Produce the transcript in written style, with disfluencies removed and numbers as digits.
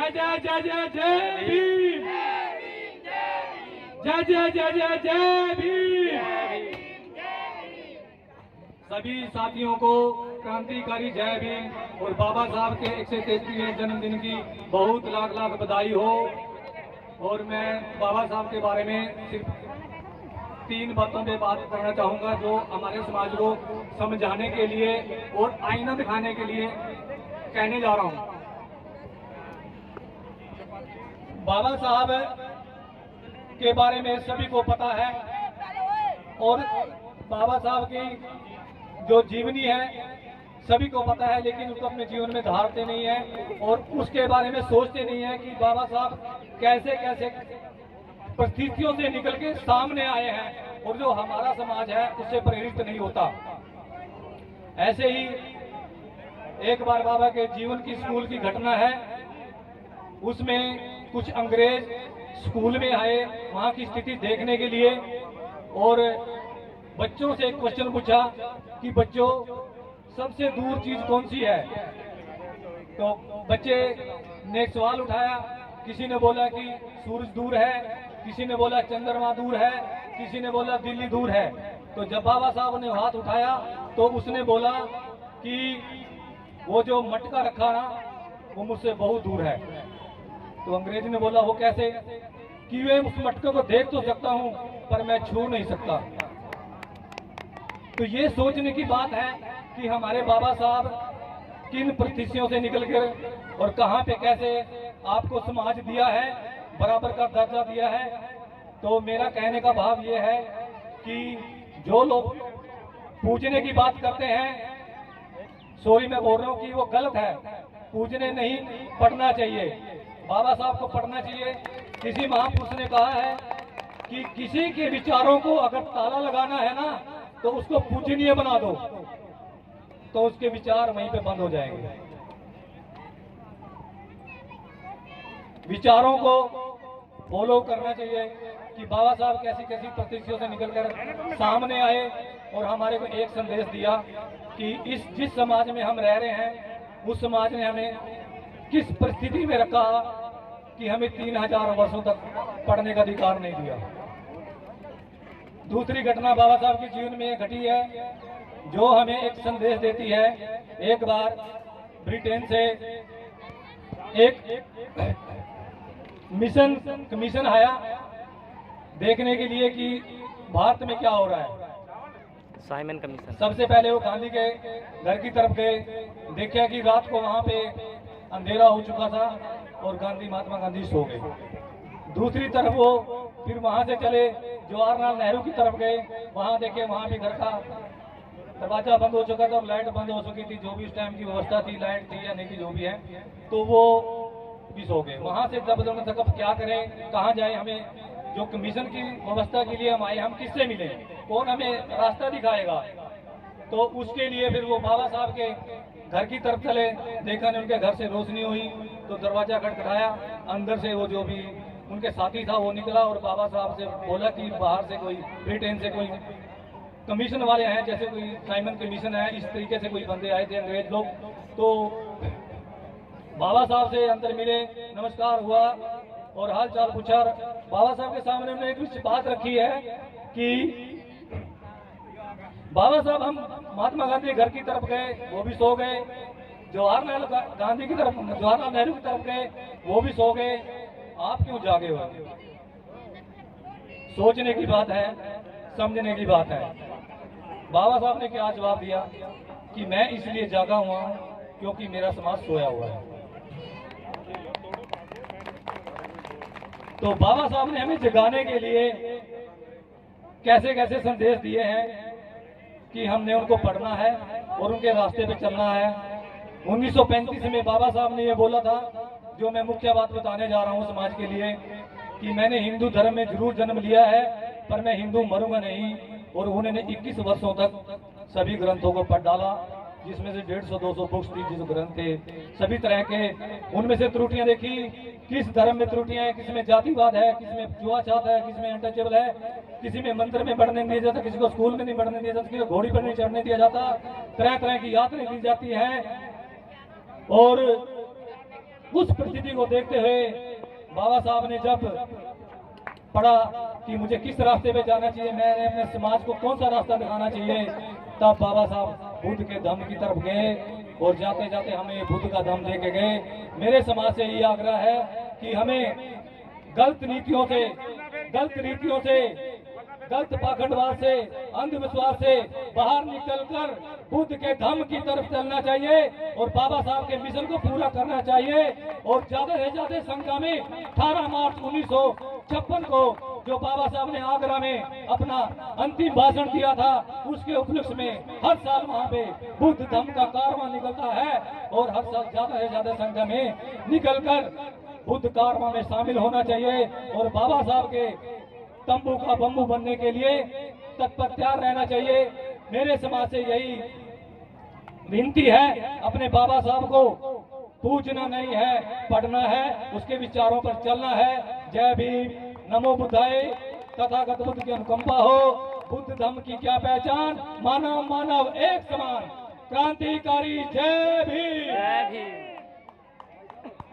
जय जय जय जय जय भीम, जय जय जय जय जय भीम। सभी साथियों को क्रांतिकारी जय भीम और बाबा साहब के 133वें जन्मदिन की बहुत लाख लाख बधाई हो। और मैं बाबा साहब के बारे में सिर्फ 3 बातों पे बात करना चाहूंगा जो हमारे समाज को समझाने के लिए और आईना दिखाने के लिए कहने जा रहा हूं। बाबा साहब के बारे में सभी को पता है और बाबा साहब की जो जीवनी है सभी को पता है, लेकिन उसको अपने जीवन में धारते नहीं है और उसके बारे में सोचते नहीं है कि बाबा साहब कैसे कैसे परिस्थितियों से निकल के सामने आए हैं और जो हमारा समाज है उससे प्रेरित नहीं होता। ऐसे ही एक बार बाबा के जीवन की स्कूल की घटना है, उसमें कुछ अंग्रेज स्कूल में आए वहां की स्थिति देखने के लिए और बच्चों से एक क्वेश्चन पूछा कि बच्चों सबसे दूर चीज कौन सी है। तो बच्चे ने एक सवाल उठाया, किसी ने बोला कि सूरज दूर है, किसी ने बोला चंद्रमा दूर है, किसी ने बोला दिल्ली दूर है। तो जब बाबा साहब ने हाथ उठाया तो उसने बोला कि वो जो मटका रखा ना वो मुझसे बहुत दूर है। तो अंग्रेज ने बोला वो कैसे, कि मैं उस मटके को देख तो सकता हूं पर मैं छू नहीं सकता। तो ये सोचने की बात है कि हमारे बाबा साहब किन परिस्थितियों से निकलकर और कहां पे कैसे आपको समाज दिया है, बराबर का दर्जा दिया है। तो मेरा कहने का भाव ये है कि जो लोग पूजने की बात करते हैं, सॉरी मैं बोल रहा हूँ कि वो गलत है। पूजने नहीं, पढ़ना चाहिए, बाबा साहब को पढ़ना चाहिए। किसी महापुरुष ने कहा है कि किसी के विचारों को अगर ताला लगाना है ना तो उसको पूजनीय बना दो, तो उसके विचार वहीं पे बंद हो जाएंगे। विचारों को फॉलो करना चाहिए कि बाबा साहब कैसी कैसी परिस्थितियों से निकलकर सामने आए और हमारे को एक संदेश दिया कि जिस समाज में हम रह रहे हैं उस समाज ने हमें किस परिस्थिति में रखा कि हमें 3000 वर्षों तक पढ़ने का अधिकार नहीं दिया। दूसरी घटना बाबा साहब के जीवन में घटी है जो हमें एक संदेश देती है। एक बार ब्रिटेन से एक कमीशन आया देखने के लिए कि भारत में क्या हो रहा है। Simon commission. सबसे पहले वो गांधी के घर की तरफ गए, देखा कि रात को वहां पे अंधेरा हो चुका था और महात्मा गांधी सो गए। दूसरी तरफ वो फिर वहां से चले जवाहरलाल नेहरू की तरफ गए, वहां देखे वहां भी घर का दरवाजा बंद हो चुका था और लाइट बंद हो चुकी थी, जो भी उस टाइम की व्यवस्था थी, लाइट थी या नहीं थी जो भी है, तो वो भी सो गए। वहां से जब दोनों तक क्या करें, कहाँ जाए, हमें जो कमीशन की व्यवस्था के लिए हम आए, हम किससे मिले, कौन हमें रास्ता दिखाएगा। तो उसके लिए फिर वो बाबा साहब के घर की तरफ चले, देखा ने उनके घर से रोशनी हुई तो दरवाजा खटखटाया, अंदर से वो जो भी उनके साथी था वो निकला और बाबा साहब से बोला कि बाहर से कोई ब्रिटेन से कोई कमीशन वाले हैं, जैसे कोई साइमन कमीशन है, इस तरीके से कोई बंदे आए थे अंग्रेज लोग। तो बाबा साहब से अंदर मिले, नमस्कार हुआ और हाल चाल पूछा। बाबा साहब के सामने हमने एक बात रखी है कि बाबा साहब हम महात्मा गांधी घर की तरफ गए, वो भी सो गए, जवाहरलाल गांधी की तरफ, जवाहरलाल नेहरू की तरफ गए, वो भी सो गए, आप क्यों जागे हो। सोचने की बात है, समझने की बात है। बाबा साहब ने क्या जवाब दिया कि मैं इसलिए जागा हुआ हूं क्योंकि मेरा समाज सोया हुआ है। तो बाबा साहब ने हमें जगाने के लिए कैसे कैसे संदेश दिए हैं कि हमने उनको पढ़ना है और उनके रास्ते पे चलना है। 1935 में बाबा साहब ने ये बोला था, जो मैं मुख्य बात बताने जा रहा हूँ समाज के लिए, कि मैंने हिंदू धर्म में जरूर जन्म लिया है पर मैं हिंदू मरूंगा नहीं। और उन्होंने 21 वर्षों तक सभी ग्रंथों को पढ़ डाला, जिसमें से 150-200 बुक्स थी, जिस ग्रंथ थे सभी तरह के, उनमें से त्रुटियां देखी, किस धर्म में त्रुटियां हैं, किसमें जातिवाद है, किसमें छुआछूत है, किसमें अनटचेबल है, किसी में मंदिर में बढ़ने नहीं दिया जाता, किसी को स्कूल में नहीं बढ़ने दिया जाता, किसी को घोड़ी पर नहीं चढ़ने दिया जाता, तरह तरह की यात्राएं दी जाती है। और उस परिस्थिति को देखते हुए बाबा साहब ने जब पढ़ा कि मुझे किस रास्ते पे जाना चाहिए, मैंने अपने समाज को कौन सा रास्ता दिखाना चाहिए, तब बाबा साहब बुद्ध के धम्म की तरफ गए और जाते जाते हमें बुद्ध का धम्म दे के गए। मेरे समाज से ये आग्रह है कि हमें गलत नीतियों से, गलत पाखंडवाद से, अंधविश्वास से बाहर निकलकर बुद्ध के धम्म की तरफ चलना चाहिए और बाबा साहब के मिशन को पूरा करना चाहिए। और ज्यादा से ज्यादा संख्या में 18 मार्च 1956 को जो बाबा साहब ने आगरा में अपना अंतिम भाषण दिया था, उसके उपलक्ष्य में हर साल वहाँ पे बुद्ध धम्म का कारवां निकलता है और हर साल ज्यादा से ज्यादा संख्या में निकलकर बुद्ध कारवां में शामिल होना चाहिए और बाबा साहब के तंबू का बम्बू बनने के लिए तत्पर तैयार रहना चाहिए। मेरे समाज से यही विनती है, अपने बाबा साहब को पूछना नहीं है, पढ़ना है, उसके विचारों पर चलना है। जय भीम, नमो बुद्धाय, तथागत बुद्ध की अनुकंपा हो। बुद्ध धम्म की क्या पहचान, मानव मानव एक समान, क्रांतिकारी। जय भीम। जय भीम।